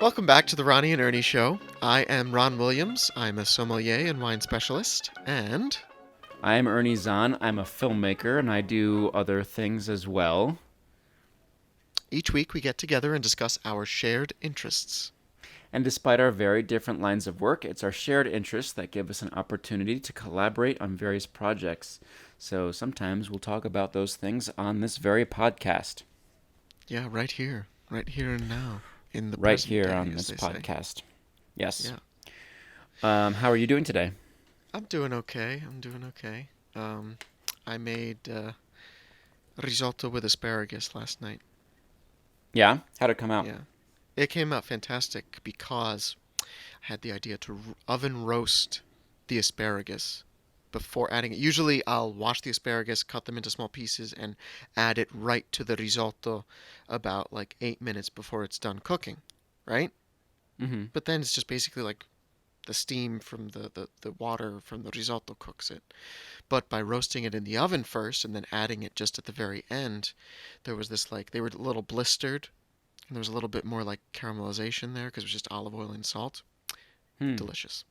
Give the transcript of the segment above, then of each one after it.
Welcome back to the Ronny and Ernie Show. I am Ron Williams. I'm a sommelier and wine specialist, and I am Ernie Zahn. I'm a filmmaker, and I do other things as well. each week we get together and discuss our shared interests. And despite our very different lines of work, it's our shared interests that give us an opportunity to collaborate on various projects. So sometimes we'll talk about those things on this very podcast. Yeah, right here and now, in the Right present here day, on as this they say. podcast. Yes. Yeah, How are you doing today? I'm doing okay. I made risotto with asparagus last night. Yeah? How'd it come out? Yeah, it came out fantastic because I had the idea to oven roast the asparagus before adding it. Usually I'll wash the asparagus, cut them into small pieces, and add it right to the risotto about like 8 minutes before it's done cooking, right? Mm-hmm. But then it's just basically like the steam from the water from the risotto cooks it. But by roasting it in the oven first and then adding it just at the very end, there was this like, they were a little blistered, and there was a little bit more like caramelization there because it was just olive oil and salt. Hmm. Delicious.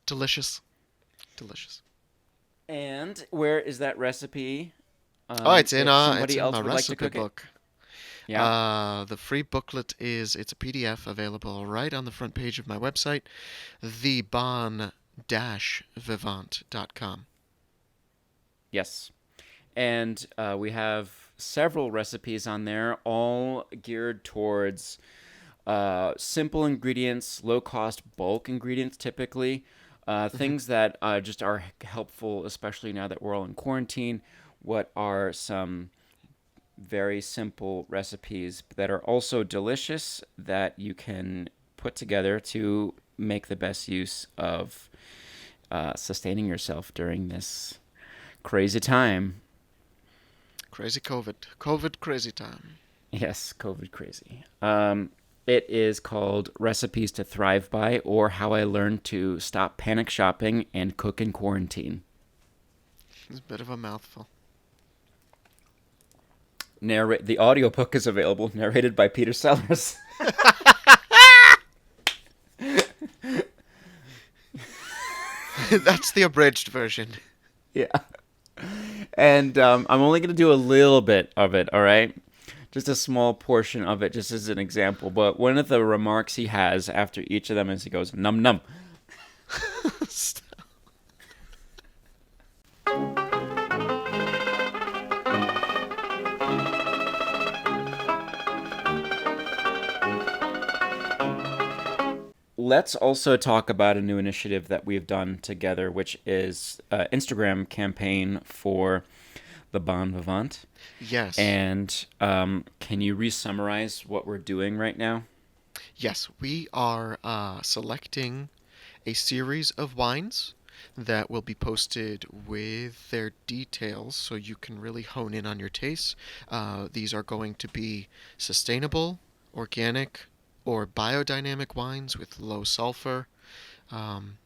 Delicious. Delicious. And where is that recipe? Oh, If it's somebody in my else would like to recipe cook it? book. Yeah. The free booklet it's a PDF available right on the front page of my website, thebon-vivant.com. Yes. And we have several recipes on there, all geared towards simple ingredients, low cost bulk ingredients typically. Hmm. Things that just are helpful, especially now that we're all in quarantine. What are some very simple recipes that are also delicious that you can put together to make the best use of sustaining yourself during this crazy time? Crazy COVID. COVID crazy time. Yes, COVID crazy. It is called Recipes to Thrive By, or How I Learned to Stop Panic Shopping and Cook in Quarantine. It's a bit of a mouthful. The audiobook is available, narrated by Peter Sellers. That's the abridged version. Yeah. And I'm only going to do a little bit of it, all right? Just a small portion of it, just as an example. But one of the remarks he has after each of them is he goes, num num. Let's also talk about a new initiative that we've done together, which is an Instagram campaign for the Bon Vivant. Yes. And can you re-summarize what we're doing right now? Yes, we are selecting a series of wines that will be posted with their details so you can really hone in on your tastes. These are going to be sustainable, organic, or biodynamic wines with low sulfur. Um,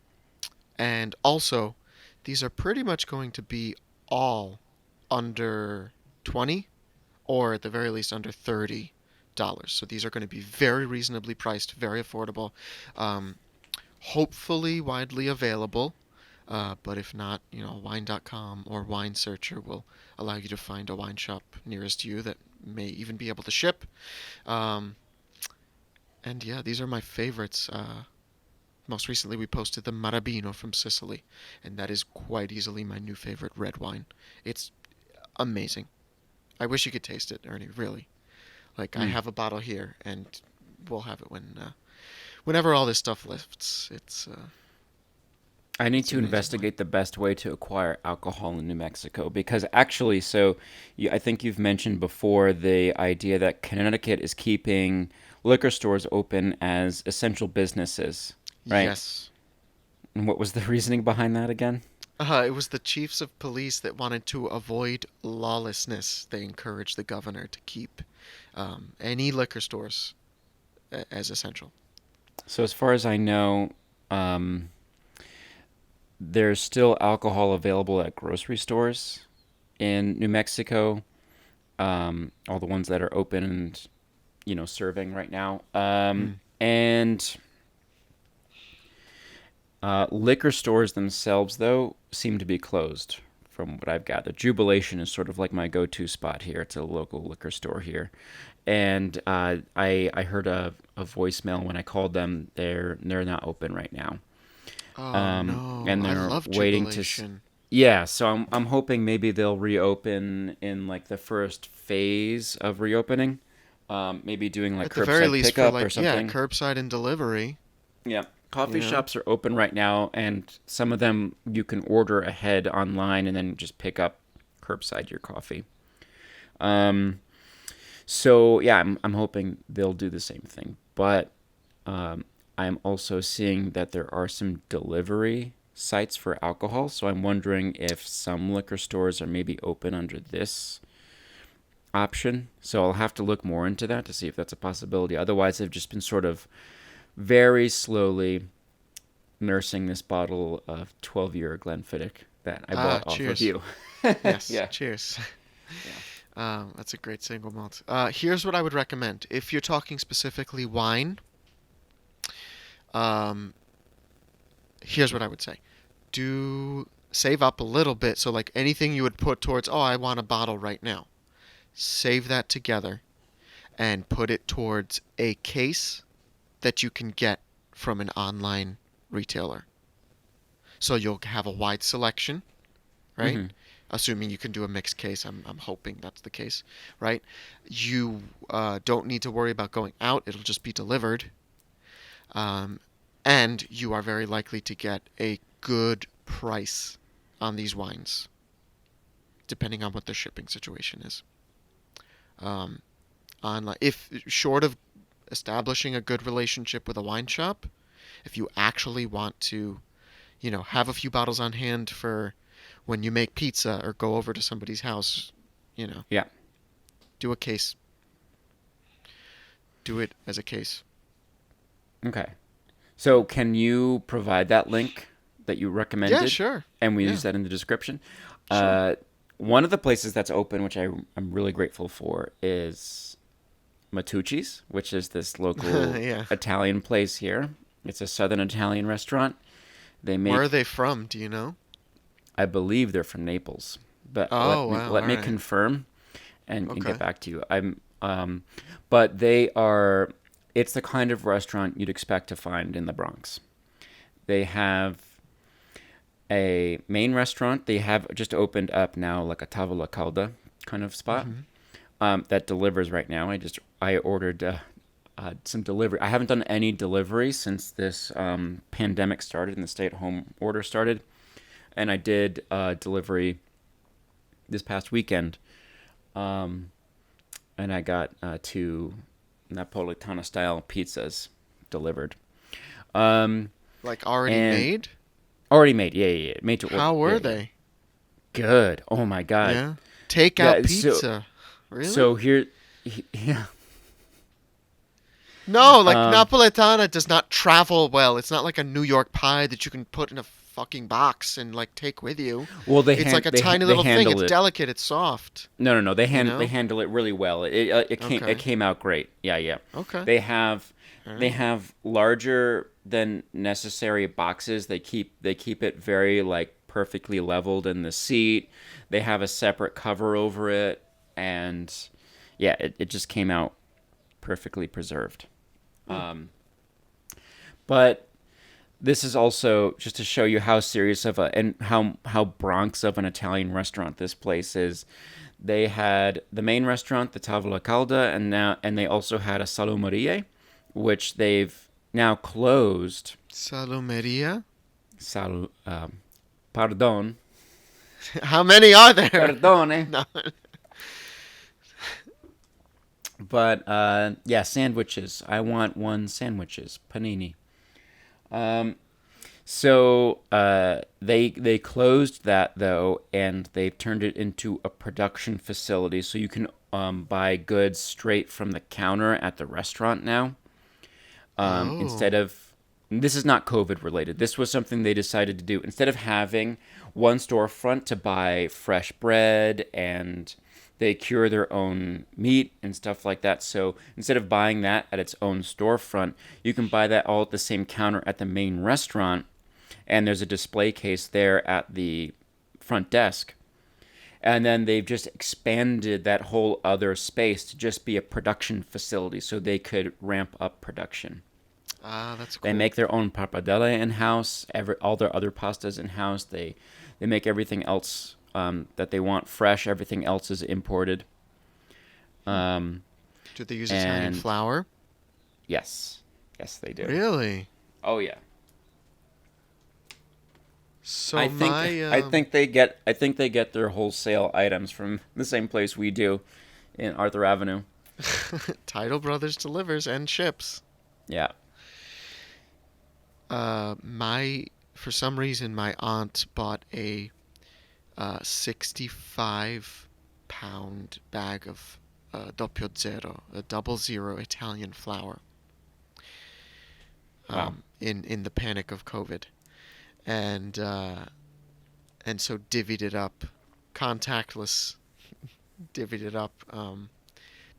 and also, these are pretty much going to be all under 20 or at the very least under $30. So these are going to be very reasonably priced, very affordable, um, hopefully widely available. But if not, wine.com or Wine Searcher will allow you to find a wine shop nearest you that may even be able to ship. Um, and yeah, these are my favorites. Most recently, we posted the Marabino from Sicily, and that is quite easily my new favorite red wine. It's amazing. I wish you could taste it, Ernie, really. Like, I Mm. have a bottle here, and we'll have it whenever all this stuff lifts. I need It's to amazing wine. investigate the best way to acquire alcohol in New Mexico because actually, so I think you've mentioned before the idea that Connecticut is keeping liquor stores open as essential businesses, right? Yes. And what was the reasoning behind that again? It was the chiefs of police that wanted to avoid lawlessness. They encouraged the governor to keep any liquor stores as essential. So, as far as I know, um, there's still alcohol available at grocery stores in New Mexico. All the ones that are open and serving right now. Mm. And liquor stores themselves, though, seem to be closed. From what I've gathered, Jubilation is sort of like my go-to spot here. It's a local liquor store here, and I heard a voicemail when I called them. They're not open right now, Oh no, and I they're love waiting Jubilation. yeah. So I'm hoping maybe they'll reopen in like the first phase of reopening, maybe doing like At the very curbside least, for pickup like, or yeah, something. curbside and delivery. Yeah. You Coffee know. shops are open right now, and some of them you can order ahead online and then just pick up curbside your coffee. Um, so yeah, I'm hoping they'll do the same thing. But I'm also seeing that there are some delivery sites for alcohol. So I'm wondering if some liquor stores are maybe open under this option. So I'll have to look more into that to see if that's a possibility. Otherwise, I've just been sort of very slowly nursing this bottle of 12-year Glenfiddich that I Ah, bought off of cheers. you. Yes, Yeah. cheers. Yeah. That's a great single malt. Here's what I would recommend. If you're talking specifically wine, um, here's what I would say. Do save up a little bit. So, like anything you would put towards, oh, I want a bottle right now. Save that together and put it towards a case that you can get from an online retailer. So you'll have a wide selection, right? Mm-hmm. Assuming you can do a mixed case. I'm hoping that's the case, right? You don't need to worry about going out, it'll just be delivered. Um, and you are very likely to get a good price on these wines, depending on what the shipping situation is. Um, if short of establishing a good relationship with a wine shop, if you actually want to, have a few bottles on hand for when you make pizza or go over to somebody's house, you know, Yeah. do a case. Do it as a case. Okay. So can you provide that link that you Yeah, recommended, sure. and we use Yeah, that in the description? sure. Uh, One of the places that's open, which I'm really grateful for, is Matucci's, which is this local Yeah. Italian place here. It's a Southern Italian restaurant. They Where are make, they from? Do you know? I believe they're from Naples, but Oh, wow. let All me right. confirm and get Okay. back to you. But they are. It's the kind of restaurant you'd expect to find in the Bronx. They have a main restaurant. They have just opened up now, like a tavola calda kind of spot Hmm. that delivers right now. I ordered some delivery. I haven't done any delivery since this pandemic started and the stay-at-home order started, and I did delivery this past weekend, um, and I got two Napolitana style pizzas delivered. Um, Like already and made? already made. Yeah, yeah, yeah. Made to order. How Yeah, were yeah. they? Good. Oh my god. Yeah. Takeout Yeah. So pizza. Really? so here, yeah. No, like Um. Napolitana does not travel well. It's not like a New York pie that you can put in a fucking box and like take with you. Well, It's like a tiny they little thing. It's handle it. delicate. It's soft. No, no, no. You They know? handle it really well. It Okay. came out great. Yeah, yeah. Okay. They have All they right. have larger than necessary boxes. They keep it very like perfectly leveled in the seat. They have a separate cover over it, and yeah, it just came out perfectly preserved. Hmm. But this is also just to show you how serious of a and how Bronx of an Italian restaurant this place is. They had the main restaurant, the Tavola Calda, and they also had a Salumeria, which they've now closed. Salumeria? Salu, pardon, How many are there? perdone. No. But yeah, sandwiches. I want one sandwiches, panini. Um, So they closed that though, and they've turned it into a production facility, so you can buy goods straight from the counter at the restaurant now, Oh. instead of This is not COVID related. This was something they decided to do. Instead of having one storefront to buy fresh bread and they cure their own meat and stuff like that. So instead of buying that at its own storefront, you can buy that all at the same counter at the main restaurant. And there's a display case there at the front desk. And then they've just expanded that whole other space to just be a production facility so they could ramp up production. Ah, that's They cool. make their own pappardelle in house. All their other pastas in house. They make everything else that they want fresh. Everything else is imported. Um, Do they use Italian and flour? yes, yes they do. Really? Oh yeah. So my I think they get their wholesale items from the same place we do in Arthur Avenue. Tidal Brothers delivers and ships. Yeah. My for some reason my aunt bought a 65 pound bag of doppio zero, a double zero Italian flour. Wow. In the panic of COVID, and so divvied it up, contactless, divvied it up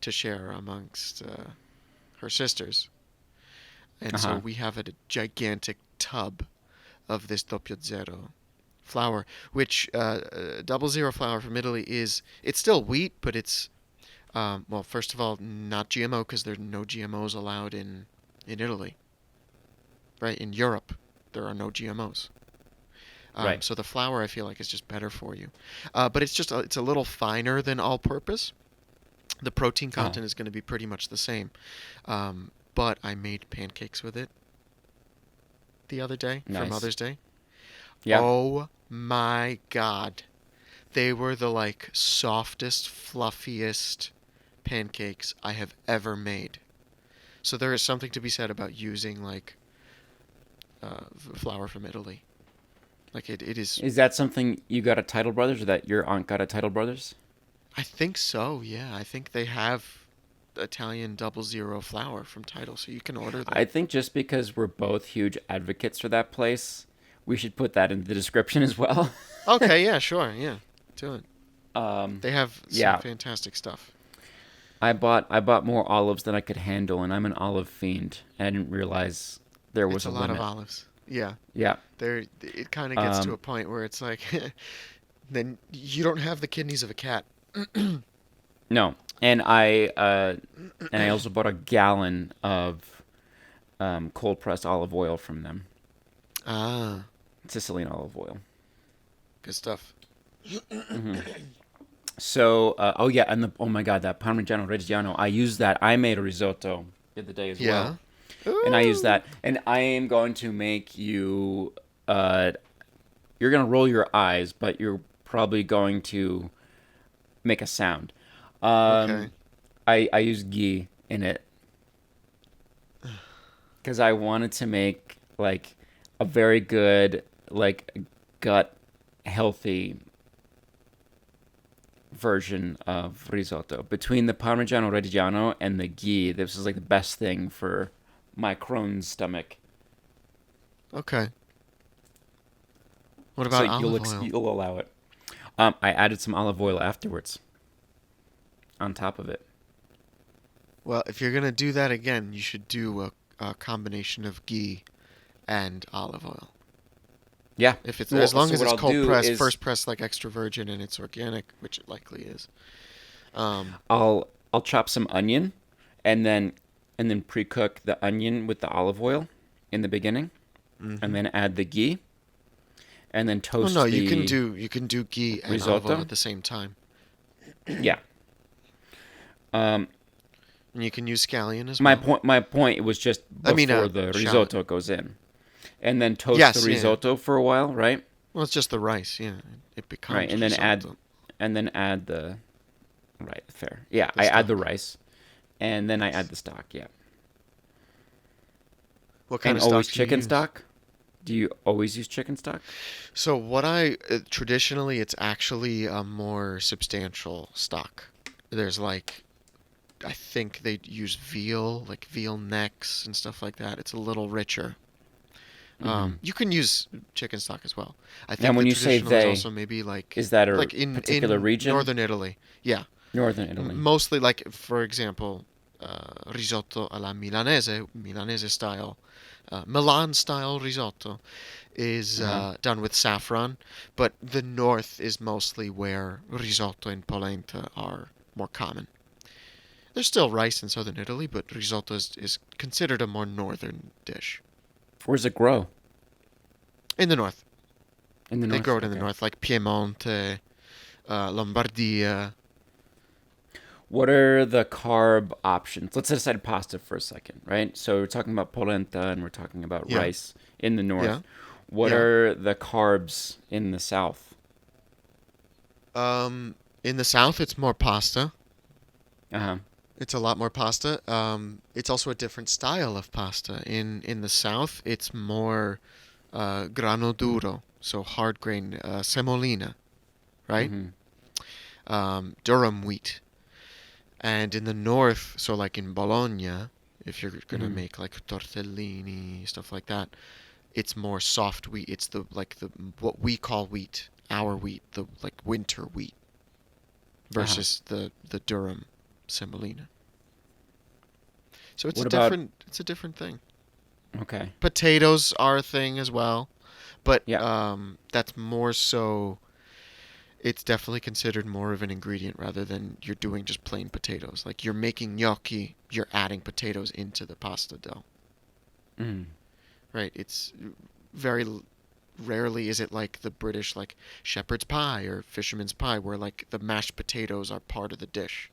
to share amongst her sisters, and Uh so huh. we have a gigantic tub of this doppio zero flour, which double zero flour from Italy is it's still wheat, but it's well, first of all, not GMO because there are no GMOs allowed in Italy, right? In Europe, there are no GMOs. Right. So the flour I feel like is just better for you, but it's a little finer than all-purpose. The protein Oh, content is going to be pretty much the same, but I made pancakes with it the other day for nice. Mother's Day. Yeah. Oh my God. They were the like softest, fluffiest pancakes I have ever made. So there is something to be said about using like flour from Italy. Like it is. Is that something you got at Title Brothers, or that your aunt got at Title Brothers? I think so. Yeah, I think they have Italian double zero flour from Tidal, so you can order I that. think just because we're both huge advocates for that place, we should put that in the description as well. Okay, yeah, sure, yeah, do it. um, They have some yeah, fantastic stuff. I bought more olives than I could handle, and I'm an olive fiend. And I didn't realize there It's was a a lot of limit. olives. Yeah, Yeah. there. It kind of gets to a Um, point where it's like, then you don't have the kidneys of a cat. no, and I also bought a gallon of cold pressed olive oil from them, Ah, Sicilian olive oil. good stuff. Hmm. So, oh yeah, and oh my god, that Parmigiano-Reggiano, I used that. I made a risotto the other day as well, Yeah. and I used Ooh. that. And I am going to make you. You're gonna roll your eyes, but you're probably going to make a sound. Okay. Um, I used ghee in it because I wanted to make like a very good like gut healthy version of risotto. Between the Parmigiano Reggiano and the ghee, this is like the best thing for my Crohn's stomach. Okay. What So about olive oil? you'll allow it. I added some olive oil afterwards on top of it. Well, if you're gonna do that again, you should do a combination of ghee and olive oil. Yeah. If it's as Well, long so as what it's I'll cold do pressed, is first pressed like extra virgin and it's organic, which it likely is. Um, I'll chop some onion and then pre-cook the onion with the olive oil in the beginning and hmm then add the ghee and then Oh no, toast the you can do ghee and olive oil risotto. at the same time, Yeah. Um, and you can use scallion as well. my point was just I mean, before the shallot. risotto goes in. And then toast the Yes, yeah. risotto for a while, right? Well, it's just the rice. Yeah, it Right, becomes risotto. and then add the right, fair. Yeah, The I add the stock. rice and then I add Yes. the stock, yeah. What kind And of always stock do you chicken use? stock? Do you always use chicken stock? So what I traditionally, it's actually a more substantial stock. There's like I think they use veal, like veal necks and stuff like that. It's a little richer. Mm-hmm. You can use chicken stock as well. I And think the when you say traditional is they, also maybe is that a like particular in region? northern Italy. Yeah, Northern Italy. mostly like for example, risotto alla Milanese, Milanese style, Milan style risotto is Uh huh. done with saffron, but the north is mostly where risotto and polenta are more common. There's still rice in southern Italy, but risotto is considered a more northern dish. Where's it grow? In the north, In the they north. grow it in the Okay. north, like Piemonte, Lombardia. What are the carb options? Let's set aside pasta for a second, right? So we're talking about polenta and we're talking about Yeah, rice in the yeah, north. What yeah. are the carbs in the south? Um, in the south, it's more pasta. Uh huh. It's a lot more pasta. It's also a different style of pasta. In the south, it's more grano duro, so hard grain, semolina, right? Mm-hmm. Durum wheat. And in the north, so like in Bologna, if you're gonna Mm-hmm. make like tortellini, stuff like that, it's more soft wheat. It's the like the what we call wheat, our wheat, the like winter wheat Uh huh. versus the durum semolina. So What about? it's a different thing. Okay. Potatoes are a thing as well, but Yeah. that's more so. It's definitely considered more of an ingredient rather than you're doing just plain potatoes. Like you're making gnocchi, you're adding potatoes into the pasta dough, Mm. right? It's very rarely is it like the British like shepherd's pie or fisherman's pie where like the mashed potatoes are part of the dish.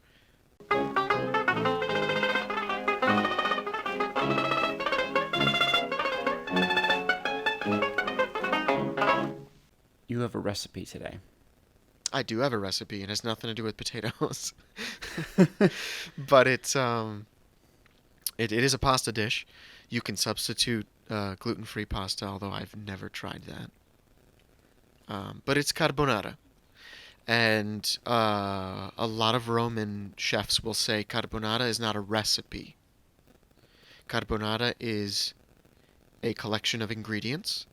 You have a recipe today. I do have a recipe and it has nothing to do with potatoes. But it is a pasta dish. You can substitute gluten-free pasta, although I've never tried that. But it's carbonara. And a lot of Roman chefs will say carbonara is not a recipe. Carbonara is a collection of ingredients,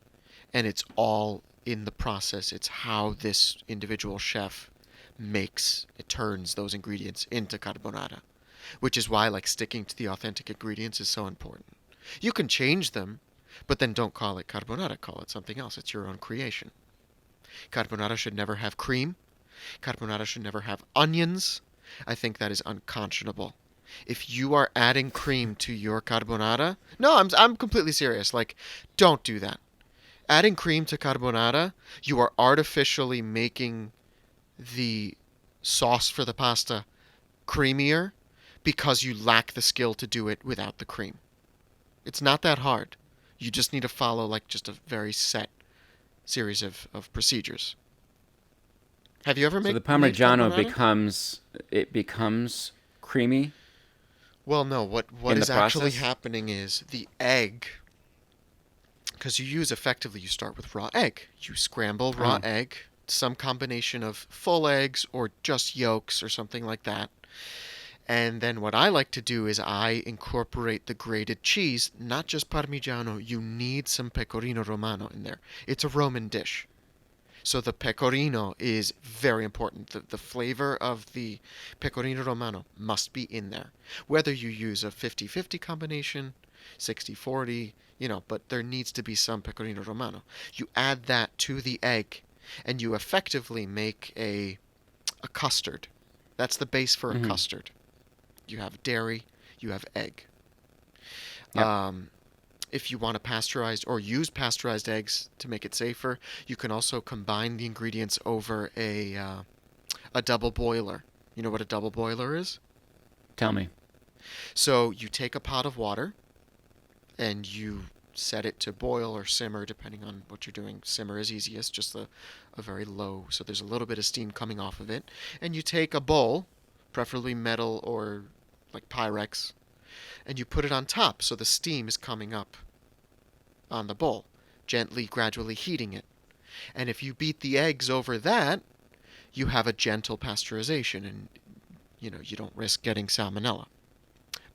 and it's all in the process. It's how this individual chef it turns those ingredients into carbonara, which is why like sticking to the authentic ingredients is so important. You can change them, but then don't call it carbonara. Call it something else. It's your own creation. Carbonara should never have cream. Carbonara should never have onions. I think that is unconscionable. If you are adding cream to your carbonara, no, I'm completely serious. Like, don't do that. Adding cream to carbonara, you are artificially making the sauce for the pasta creamier because you lack the skill to do it without the cream. It's not that hard. You just need to follow like just a very set series of procedures. Have you ever So the made Parmigiano carbonara? becomes creamy Well, no. What in the is actually process. happening is the egg, because you start with raw egg. You scramble raw Oh, egg, some combination of full eggs or just yolks or something like that. And then what I like to do is I incorporate the grated cheese, not just Parmigiano. You need some Pecorino Romano in there. It's a Roman dish. So the pecorino is very important. The flavor of the pecorino romano must be in there. Whether you use a 50-50 combination, 60-40, but there needs to be some pecorino romano. You add that to the egg and you effectively make a custard. That's the base for a mm-hmm. custard. You have dairy, you have egg. Yep. Um, if you want to pasteurize or use pasteurized eggs to make it safer, you can also combine the ingredients over a double boiler. You know what a double boiler is? Tell me. So you take a pot of water and you set it to boil or simmer depending on what you're doing. Simmer is easiest, just a very low, so there's a little bit of steam coming off of it. And you take a bowl, preferably metal or like Pyrex, and you put it on top so the steam is coming up on the bowl, gently, gradually heating it. And if you beat the eggs over that, you have a gentle pasteurization and you don't risk getting salmonella.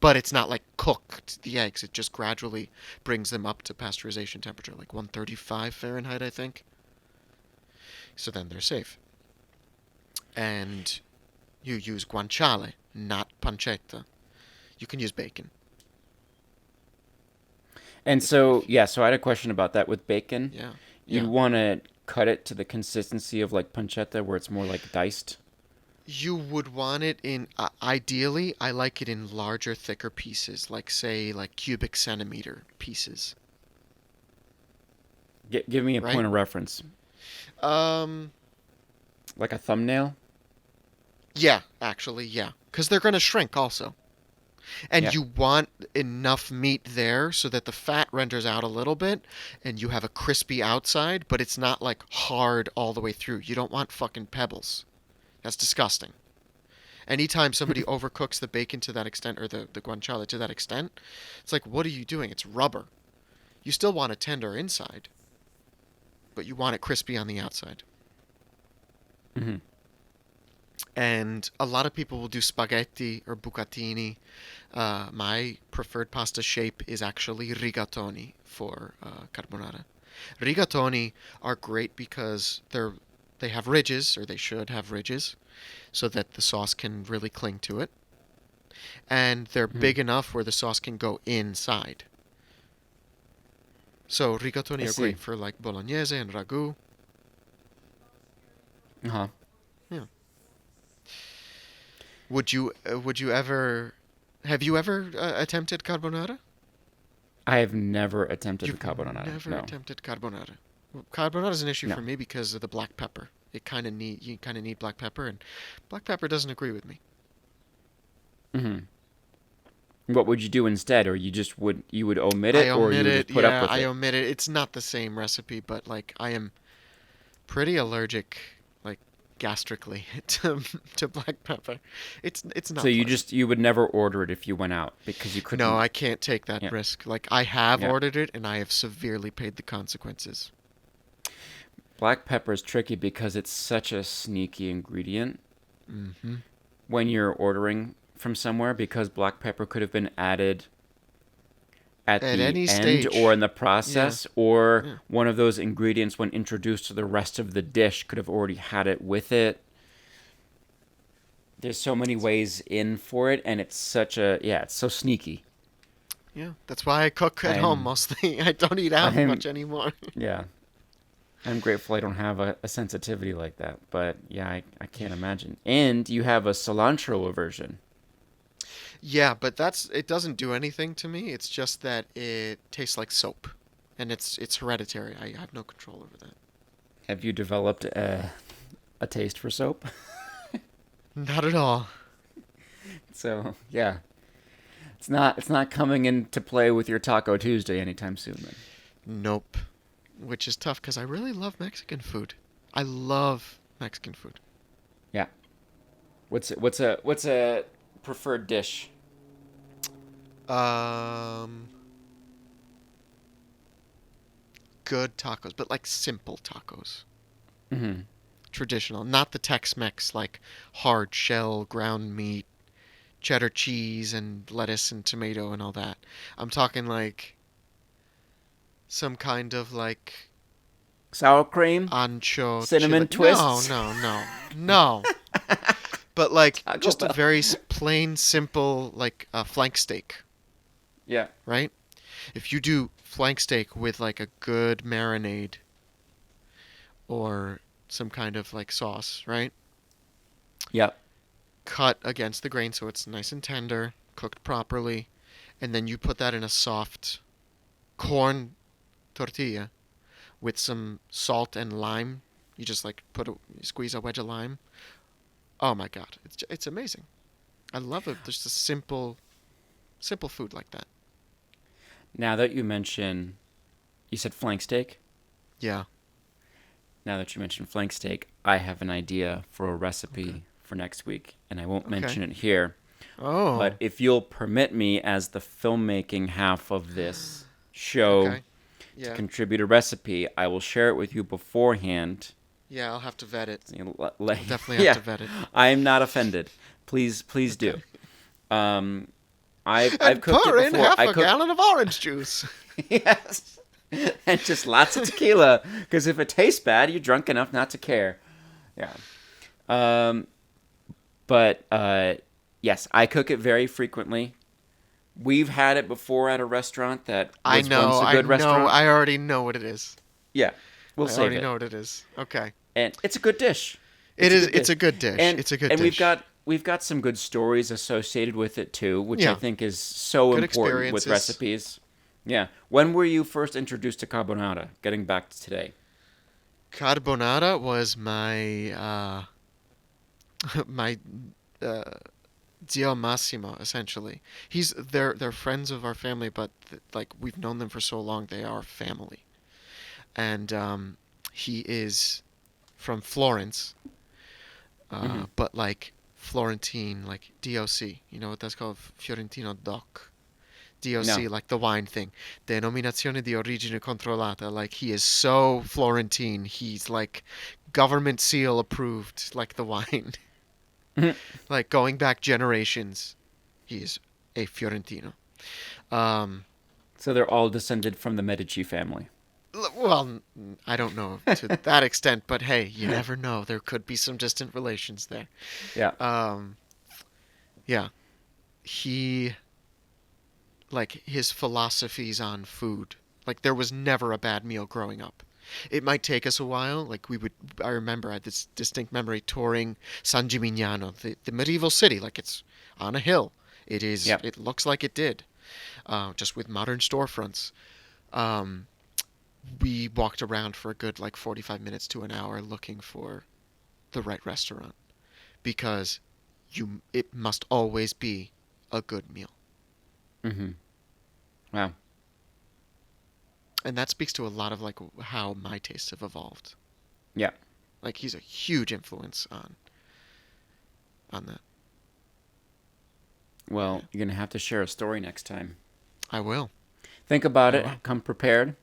but it's not like cooked the eggs. It just gradually brings them up to pasteurization temperature, like 135 Fahrenheit, I think. So then they're safe. And you use guanciale, not pancetta. You can use bacon. And If so, if yeah, so I had a question about that with bacon. yeah, You'd yeah. want to cut it to the consistency of like pancetta, where it's more like diced. You would want it in, ideally, I like it in larger, thicker pieces, like say like cubic centimeter pieces, Give me a right? point of reference, Um, like a thumbnail. yeah, actually, yeah, because they're gonna shrink also. And Yeah. you want enough meat there so that the fat renders out a little bit and you have a crispy outside, but it's not like hard all the way through. You don't want fucking pebbles. That's disgusting. Anytime somebody overcooks the bacon to that extent or the guanciale to that extent, it's like, what are you doing? It's rubber. You still want a tender inside, but you want it crispy on the outside. Hmm. And a lot of people will do spaghetti or bucatini. My preferred pasta shape is actually rigatoni for carbonara. Rigatoni are great because they have ridges, or they should have ridges, so that the sauce can really cling to it. And they're Hmm. big enough where the sauce can go inside. So I rigatoni are see. great for like bolognese and ragu. Uh huh. Yeah. Would you ever have you ever attempted carbonara? I have never attempted the You've carbonara. never No. attempted carbonara. Well, carbonara is an issue No. for me because of the black pepper. You kind of need black pepper, and black pepper doesn't agree with me. Hmm. What would you do instead, or you would omit I it, or you omit would just it. put up Yeah, with I it? omit it. It's not the same recipe, but like I am pretty allergic, like gastrically, to black pepper. It's So not pleasant. you would never order it if you went out because you No, couldn't. I can't take that Yeah. risk. Like I have Yeah. ordered it, and I have severely paid the consequences. Black pepper is tricky because it's such a sneaky ingredient Mm-hmm. when you're ordering from somewhere because black pepper could have been added at At the any end or in stage. the Yeah, process, or yeah. one of those ingredients when introduced to the rest of the dish could have already had it with it. There's so many ways in for it, and it's such a, yeah, it's so sneaky. Yeah, that's why I cook at home I'm mostly. I don't eat out I'm much anymore. yeah, I'm grateful I don't have a sensitivity like that. But yeah, I can't imagine. And you have a cilantro aversion. Yeah, but it doesn't do anything to me. It's just that it tastes like soap, and it's hereditary. I have no control over that. Have you developed a taste for soap? Not at all. So yeah, it's not coming into play with your Taco Tuesday anytime soon. Then Nope. Which is tough because I really love Mexican food. I love Mexican food. yeah, what's a preferred dish? Um, Good tacos, but like simple tacos. Hmm. Traditional, not the Tex-Mex like hard shell ground meat, cheddar cheese and lettuce and tomato and all that. I'm talking like some kind of like Sour cream, ancho chili. cinnamon No, twists, no, no, no. But like Taco just a Bell. very plain, simple like flank steak, Yeah. right? If you do flank steak with like a good marinade or some kind of like sauce, right? Yeah. Cut against the grain so it's nice and tender, cooked properly, and then you put that in a soft corn tortilla with some salt and lime. You just like you squeeze a wedge of lime. Oh my god, it's amazing. I love it. Just a simple food like that. Now that you mention, you said flank steak. Yeah. Now that you mention flank steak, I have an idea for a Okay. recipe for next week, and I won't Okay. mention it here. But Oh. if you'll permit me, as the filmmaking half of this show, Okay. to Yeah. contribute a recipe, I will share it with you beforehand. Yeah. I'll have to vet it. So I'll definitely have yeah, to vet it. I am not offended. Please, please do. Okay. Um, I've And cooked it pour in before. half a gallon of orange juice. Yes, and just lots of tequila. Because if it tastes bad, you're drunk enough not to care. Yeah. Um, but yes, I cook it very frequently. We've had it before at a restaurant that was once a I good know, restaurant. I already know what it is. Yeah, we'll I save already it. know what it is. Okay. And it's a good dish. It It's a is, good it's dish. a good dish. And It's a good and dish. we've got some good stories associated with it too, which I Yeah. think is so Good important with experiences. recipes. Yeah. When were you first introduced to carbonara? Getting back to today. Carbonara was my my uh, Zio Massimo, essentially. They're friends of our family, but like we've known them for so long, they are family. And he is from Florence, Hmm. but like Florentine, like DOC. You know what that's called? Fiorentino DOC. No. DOC, like the wine thing. Denominazione di origine controllata. Like he is so Florentine. He's like government seal approved, like the wine. Like going back generations, he's a Fiorentino. Um, So they're all descended from the Medici family. well, I don't know to that extent, but hey, you never know. There could be some distant relations there. Yeah. Um, yeah, he like his philosophies on food. Like there was never a bad meal growing up. It might take us a while. Like we would, I remember I had this distinct memory touring San Gimignano, the medieval city. Like it's on a hill. It is. Yep. It looks like it did, just with modern storefronts. Um, we walked around for a good like 45 minutes to an hour looking for the right restaurant because it must always be a good meal. Hmm. Wow. And that speaks to a lot of like how my tastes have evolved. Yeah. Like he's a huge influence on that. Well, Yeah. you're gonna have to share a story next time. I will. Think about I it. will. Come prepared.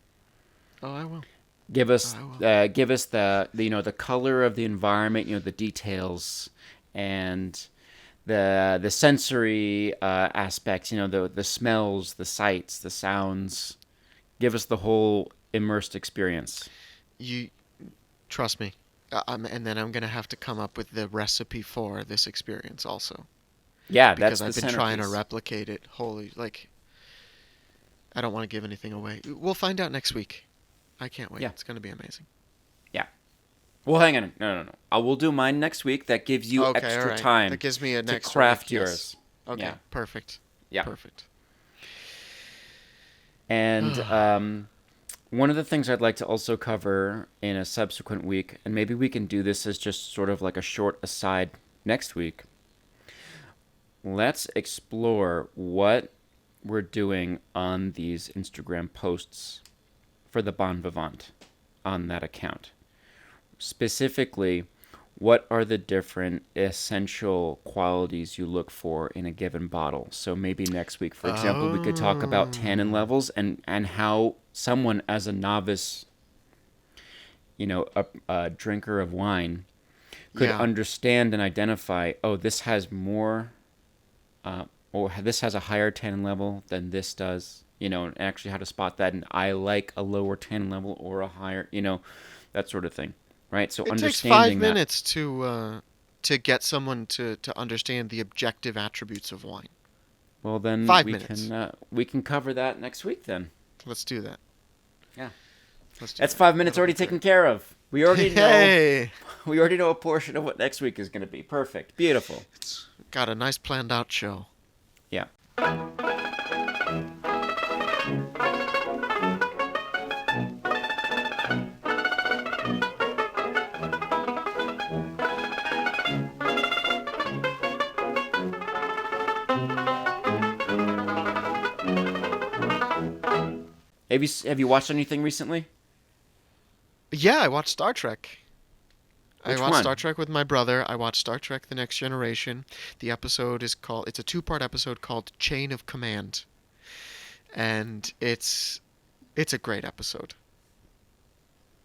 Oh, I will. Oh, I will. Give us the the color of the environment, the details, and the sensory aspects, the smells, the sights, the sounds. Give us the whole immersed experience. You trust me. And then I'm gonna have to come up with the recipe for this experience also Yeah, because that's the I've been trying to centerpiece. replicate it. Holy, like I don't want to give anything away. We'll find out next week. I can't wait. Yeah, It's gonna be amazing. yeah. Well, hang on. No, no, no. I will do mine next week. That gives you Okay, all extra right. That time gives me an to extra week. craft Yes. yours. Okay. Yeah, Perfect. yeah. Perfect. And one of the things I'd like to also cover in a subsequent week, and maybe we can do this as just sort of like a short aside next week. Let's explore what we're doing on these Instagram posts for the Bon Vivant on that account. Specifically, what are the different essential qualities you look for in a given bottle? So maybe next week, for example, we could talk about tannin Oh. levels and how someone as a novice, a drinker of wine, could Yeah. understand and identify, oh, this has more, or this has a higher tannin level than this does, and actually how to spot that. And I like a lower tannin level or a higher, that sort of thing, right? So It takes five understanding that. minutes to get someone to understand the objective attributes of wine. Well, then 5 minutes. we can cover that next week. Then, Let's do that. yeah, Let's do that's that. 5 minutes That'll be already great. taken care of. We already know. Hey, We already know a portion of what next week is going to be. Perfect, beautiful. it's got a nice planned out show. Yeah. Have you watched anything recently? Yeah, I watched Star Trek. I Which watched Star one? Trek with my brother. I watched Star Trek The Next Generation. The episode is called, it's a two-part episode called Chain of Command. And it's a great episode, Did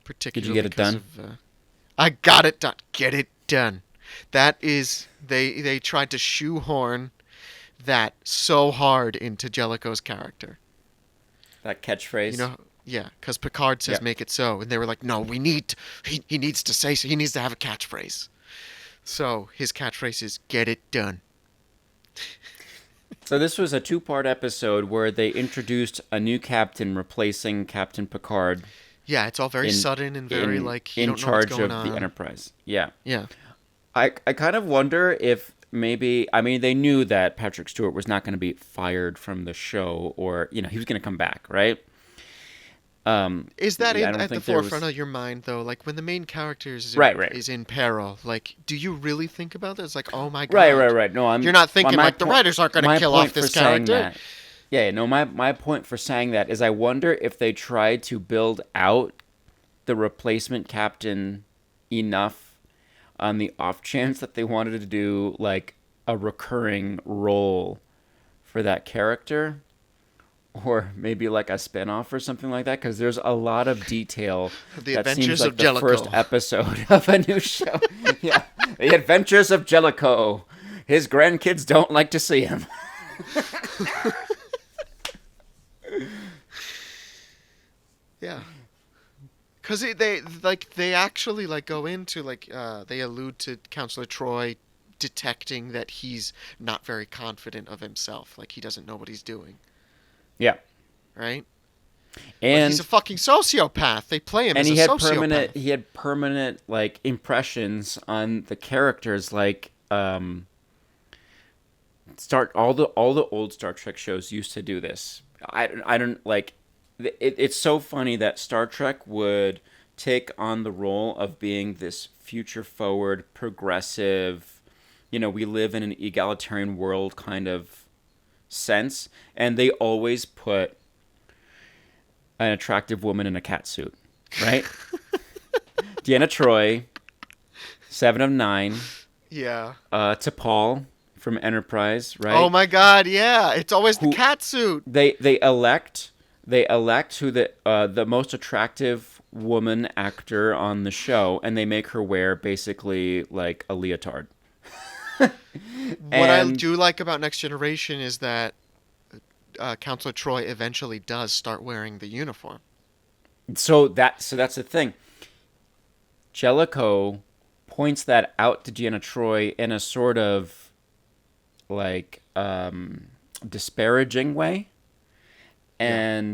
you particularly get it because done? of I got it done. Get it done. That is they tried to shoehorn that so hard into Jellicoe's character. That You catchphrase. know, yeah, because Picard Yeah. says make it so, and they were like, no, we need. He needs to say so. He needs to have a catchphrase. So his catchphrase is "Get it done." So this was a two-part episode where they introduced a new captain replacing Captain Picard Yeah, it's all very in sudden and very like you in don't know what's charge going of the on. Enterprise. Yeah. Yeah, I kind of wonder if maybe, I mean, they knew that Patrick Stewart was not going to be fired from the show, or he was going to come back, right? is that Yeah, I in don't at the think there forefront was. of your mind though? Like when the main character Right, right. is in peril, like do you really think about this? Like, oh my Right, right, god, right. No, you're not my thinking my like the point writers aren't going to my kill off point for this saying character. that. Yeah, no, my point for saying that is I wonder if they tried to build out the replacement captain enough on the off chance that they wanted to do like a recurring role for that character, or maybe like a spin-off or something like that, because there's a lot of detail The that seems Adventures like of the first Jellicoe. episode of a new show. Yeah, The Adventures of Jellicoe. His grandkids don't like to see him. Yeah. Because they actually like go into like they allude to Counselor Troy detecting that he's not very confident of himself, like he doesn't know what he's doing, Yeah, right? But he's a and fucking sociopath. They play him as a sociopath. he had permanent like impressions on the characters, like start all the old Star Trek shows used to do this. I don't like it's so funny that Star Trek would take on the role of being this future forward progressive, we live in an egalitarian world kind of sense, and they always put an attractive woman in a cat suit, right? Deanna Troy, Seven of Nine, Yeah. T'Pol from Enterprise, Oh right? my God. Yeah. It's always the Who cat suit. they elect who the most attractive woman actor on the show, and they make her wear basically like a leotard. What I And do like about Next Generation is that Counselor Troy eventually does start wearing the uniform. so that's the thing. Jellicoe points that out to Deanna Troy in a sort of like disparaging way, Yeah.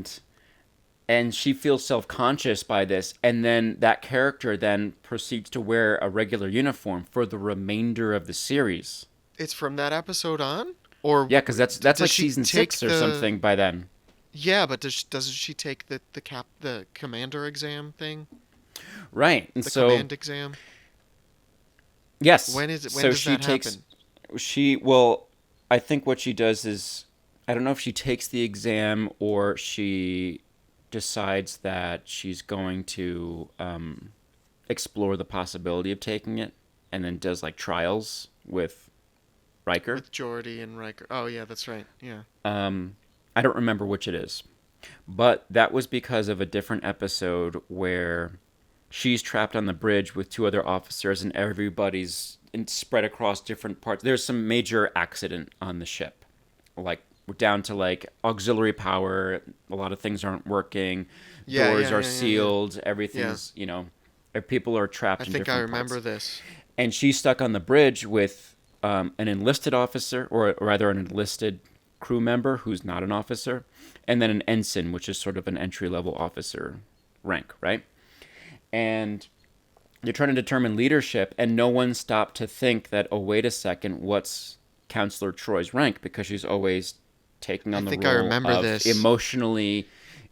and she feels self-conscious by this, and then that character then proceeds to wear a regular uniform for the remainder of the series. It's from that episode on, or Yeah, because that's does like she season take 6 or something by then. Yeah, but doesn't she take the commander exam thing? Right. And The so command exam? yes, When is it? When so does she that takes happen? she well, I think what she does is, I don't know if she takes the exam or she decides that she's going to explore the possibility of taking it, and then does like trials with Riker. With Geordi and Riker. Oh yeah, that's right. Yeah. I don't remember which it is, but that was because of a different episode where she's trapped on the bridge with two other officers, and everybody's spread across different parts. There's some major accident on the ship, like we're down to like auxiliary power. A lot of things aren't working. Yeah, Doors yeah, are yeah, yeah, yeah. sealed. Yeah. Everything's people are I trapped in think I different parts, remember this. and she's stuck on the bridge with an enlisted officer, or rather an enlisted crew member who's not an officer, and then an ensign, which is sort of an entry level officer rank, right? And they're trying to determine leadership, and no one stopped to think that, oh, wait a second, what's Counselor Troy's rank? Because she's always taking I on the think I role remember of this. emotionally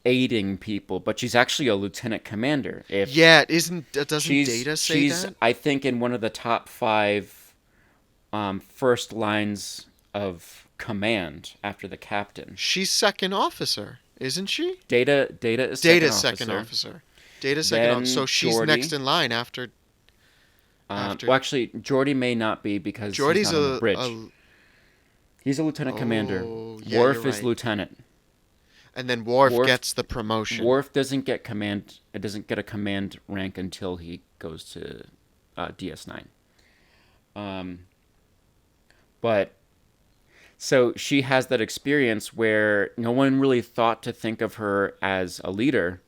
aiding people, but she's actually a lieutenant commander. If Yeah, isn't doesn't she's Data say she's that? I think in one of the top five first lines of command after the captain. She's second officer, isn't she? Data is second Data's second officer. officer. Data's second officer. So Then she's next Geordi. in line after Well, actually, Geordi may not be because he's Jordy's not on the bridge. a He's a lieutenant commander. oh yeah, you're Worf is right. lieutenant. And then Worf Worf gets the promotion. Worf doesn't get command. It doesn't get a command rank until he goes to DS9. But So she has that experience where no one really thought to think of her as a leader,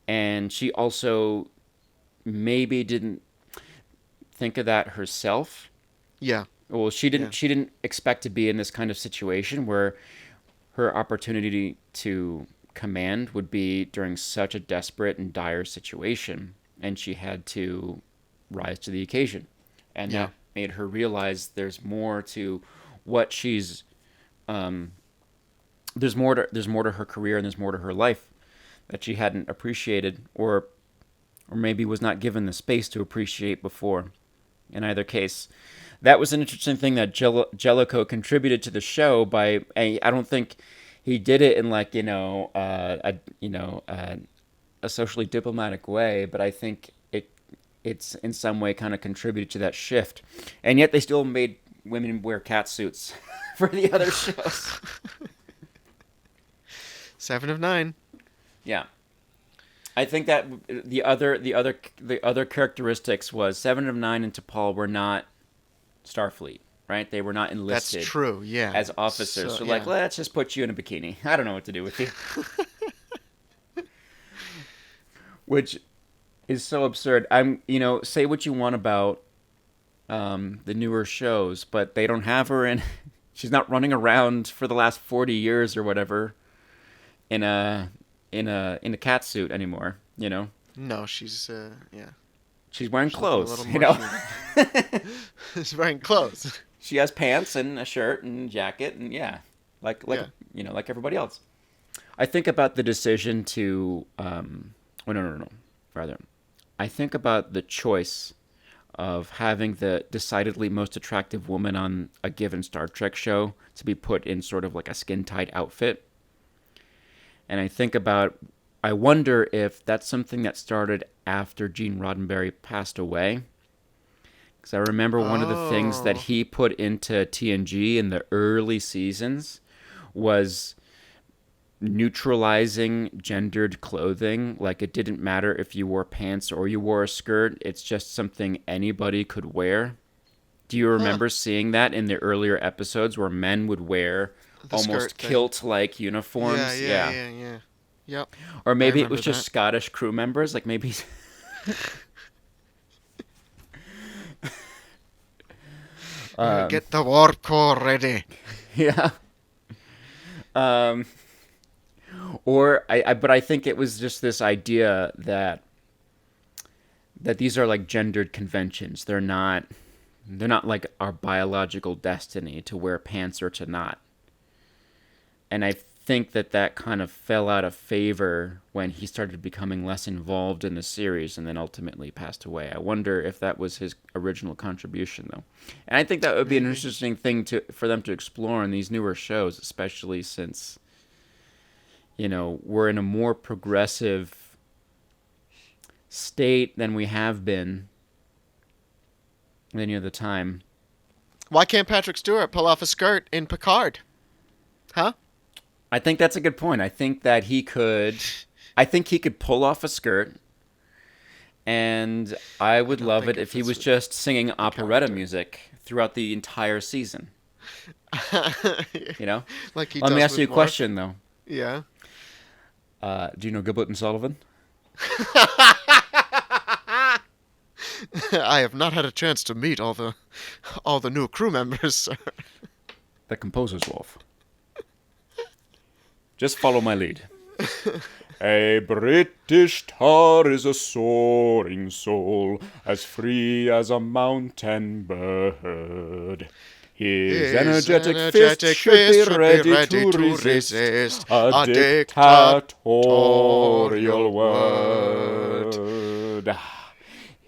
and she also maybe didn't think of that herself. Yeah. Well, she Yeah. didn't. She didn't expect to be in this kind of situation where her opportunity to command would be during such a desperate and dire situation, and she had to rise to the occasion, and Yeah. that made her realize there's more to what she's um, there's more to her career, and there's more to her life that she hadn't appreciated, or maybe was not given the space to appreciate before. In either case, that was an interesting thing that Jellicoe contributed to the show by. I don't think he did it in like a socially diplomatic way, but I think it's in some way kind of contributed to that shift. And yet they still made women wear cat suits for the other shows. 7 of 9. Yeah. I think that the other characteristics was 7 of 9 and T'Pol were not Starfleet, right? They were not That's enlisted true. Yeah. as officers. So like, Yeah. let's just put you in a bikini. I don't know what to do with you. Which is so absurd. Say what you want about the newer shows, but they don't have her in. She's not running around for the last 40 years or whatever in a cat suit anymore. No, she's yeah. She's wearing She's looking a clothes. little more human. She's wearing clothes. She has pants and a shirt and jacket and yeah, like Yeah. like everybody else. I think about the decision to oh no, rather I think about the choice of having the decidedly most attractive woman on a given Star Trek show to be put in sort of like a skin tight outfit. And I wonder if that's something that started after Gene Roddenberry passed away. Because I remember one of the things that Oh. he put into TNG in the early seasons was neutralizing gendered clothing. Like it didn't matter if you wore pants or you wore a skirt, it's just something anybody could wear. Do you Huh. remember seeing that in the earlier episodes where men would wear The skirt almost thing. kilt like Yeah. uniforms? Yeah. Yeah. Yeah. Yeah. Yep. Or I maybe it was remember just that. Scottish crew members. Like maybe. um, Get the war core ready. yeah. Um, but I think it was just this idea that these are like gendered conventions. They're not like our biological destiny to wear pants or to not. And I think that kind of fell out of favor when he started becoming less involved in the series and then ultimately passed away. I wonder if that was his original contribution, though. And I think that would be an Maybe. interesting thing for them to explore in these newer shows, especially since we're in a more progressive state than we have been any other time. Why can't Patrick Stewart pull off a skirt in Picard? Huh? I think that's a good point. I think that he could. I think he could pull off a skirt, and I I would don't love think it it if he fits was with just singing the operetta character. music throughout the entire season. You know. Like he Let me does ask you with a Mark. question though. Yeah. Do you know Gilbert and Sullivan? I have not had a chance to meet all the new crew members, sir. The composer's wolf. Just follow my lead. A British tar is a soaring soul, as free as a mountain bird. His His energetic fist energetic should be fist should be ready ready to to resist resist a a dictatorial dictatorial word. word.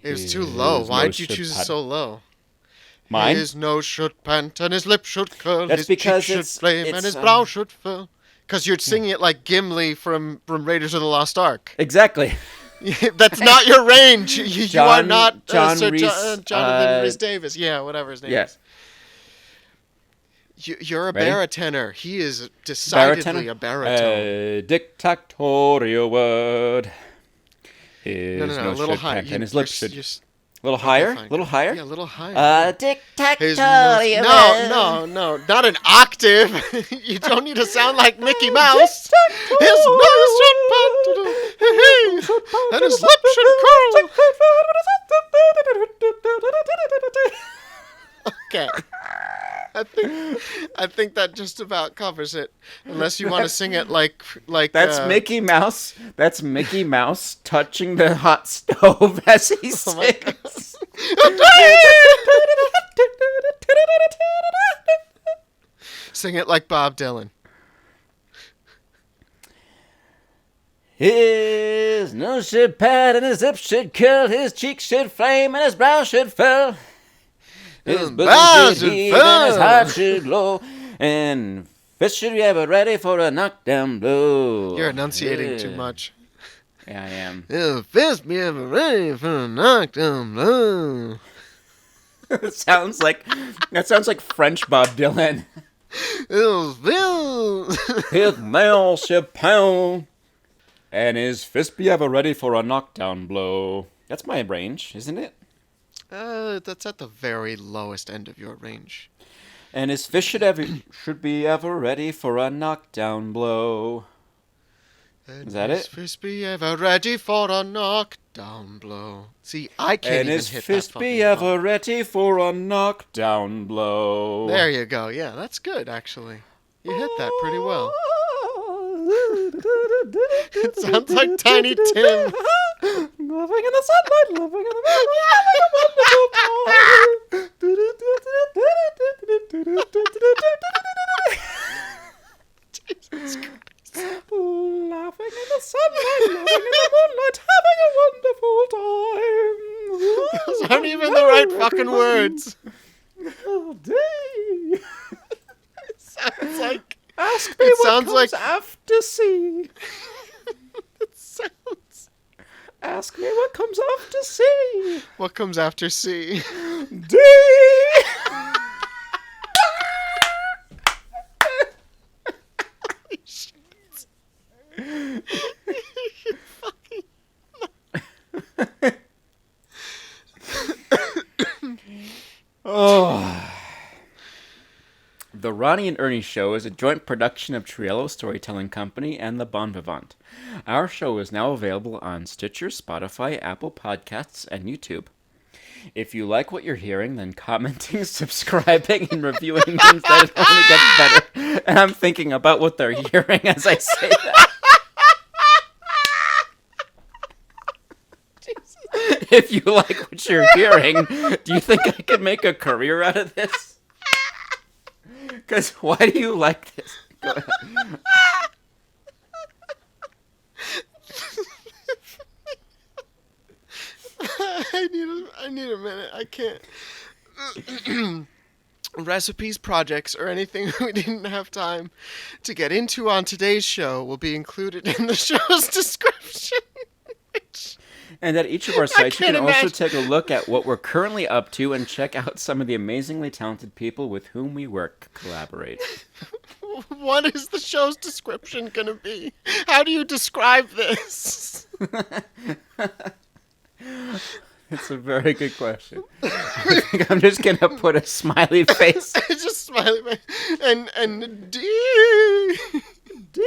It was too low. His Why'd nose you should choose it pad. so low? Mine? His nose should pant and his lips should curl, That's his cheeks because should it's flame and it's his brow should fill. Because you're singing it like Gimli from Raiders of the Lost Ark. exactly. That's not your range. You are not John Sir Reese. Jonathan Rhys Davis. Yeah, whatever his name Yeah, is. You're a ready? baritone. He is Baritone? decidedly a baritone. A dictatorial word. No, His no, no, a nose little should higher. pant and his lips should. A little Okay, higher? A fine. little higher? Yeah, a little higher. Yeah. His nose. Tic-tac-toe. No, not an octave. You don't need to sound like Mickey Mouse. His nose should point to the and his lips should curl. Okay. I think that just about covers it. Unless you want to sing it like That's Mickey Mouse. That's Mickey Mouse touching the hot stove as he Oh my God. sings. Sing it like Bob Dylan. His nose should pat and his lips should curl, his cheeks should flame and his brow should furl. His bosom should heave and his heart should glow, and fist should be ever ready for a knockdown blow. You're enunciating too much. Yeah, I am. Fist be ever ready for a knockdown blow. That sounds like French Bob Dylan. His nail should pound, and his fist be ever ready for a knockdown blow. That's my range, isn't it? That's at the very lowest end of your range. And his fist should be ever ready for a knockdown blow. Is that it? His fist be ever ready for a knockdown blow. See, I can't And even his hit fist that be fucking ever note. ready for a knockdown blow. There you go. Yeah, that's good, actually. You hit that pretty well. It sounds like Tiny Tim. Loving in the sunlight, loving in the moonlight, having a wonderful time. Jesus Christ. Laughing in the sunlight, loving in the moonlight, having a wonderful time. Those aren't even the right fucking words. Oh, day. Sounds like... Ask me It what sounds comes like- after C. It sounds... Ask me what comes after C. What comes after C? D. Oh. The Ronny and Ernie Show is a joint production of Triello Storytelling Company and the Bon Vivant. Our show is now available on Stitcher, Spotify, Apple Podcasts, and YouTube. If you like what you're hearing, then commenting, subscribing, and reviewing means that it only gets better. And I'm thinking about what they're hearing as I say that. If you like what you're hearing, do you think I could make a career out of this? Because why do you like this? Go ahead. I need a minute. I can't. Recipes, projects, or anything we didn't have time to get into on today's show will be included in the show's description. And at each of our sites, you can't can also imagine. take a look at what we're currently up to and check out some of the amazingly talented people with whom we collaborate. What is the show's description going to be? How do you describe this? It's a very good question. I think I'm just going to put a smiley face. Just smiling. And D. D.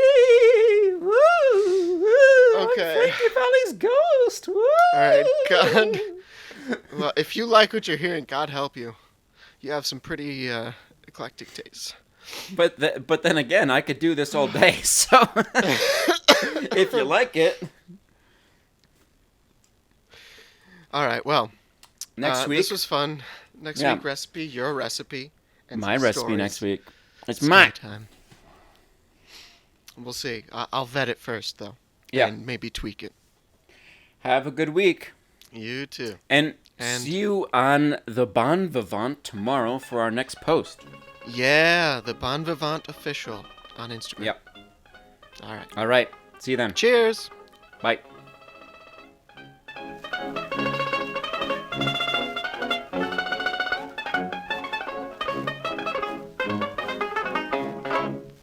Woo, woo, Okay. I'm Frankie Valley's ghost. Woo. All right, God. Well, if you like what you're hearing, God help you. You have some pretty eclectic tastes. But then again, I could do this all day. So if you like it. All right, well. Next week. This was fun. Next Yeah. week, recipe, your recipe. And My some recipe stories. next week. It's Story mine. time. We'll see. I'll vet it first, though. Yeah. And maybe tweak it. Have a good week. You too. And And- see you on the Bon Vivant tomorrow for our next post. Yeah, the Bon Vivant official on Instagram. Yep. All right. All right. See you then. Cheers. Bye.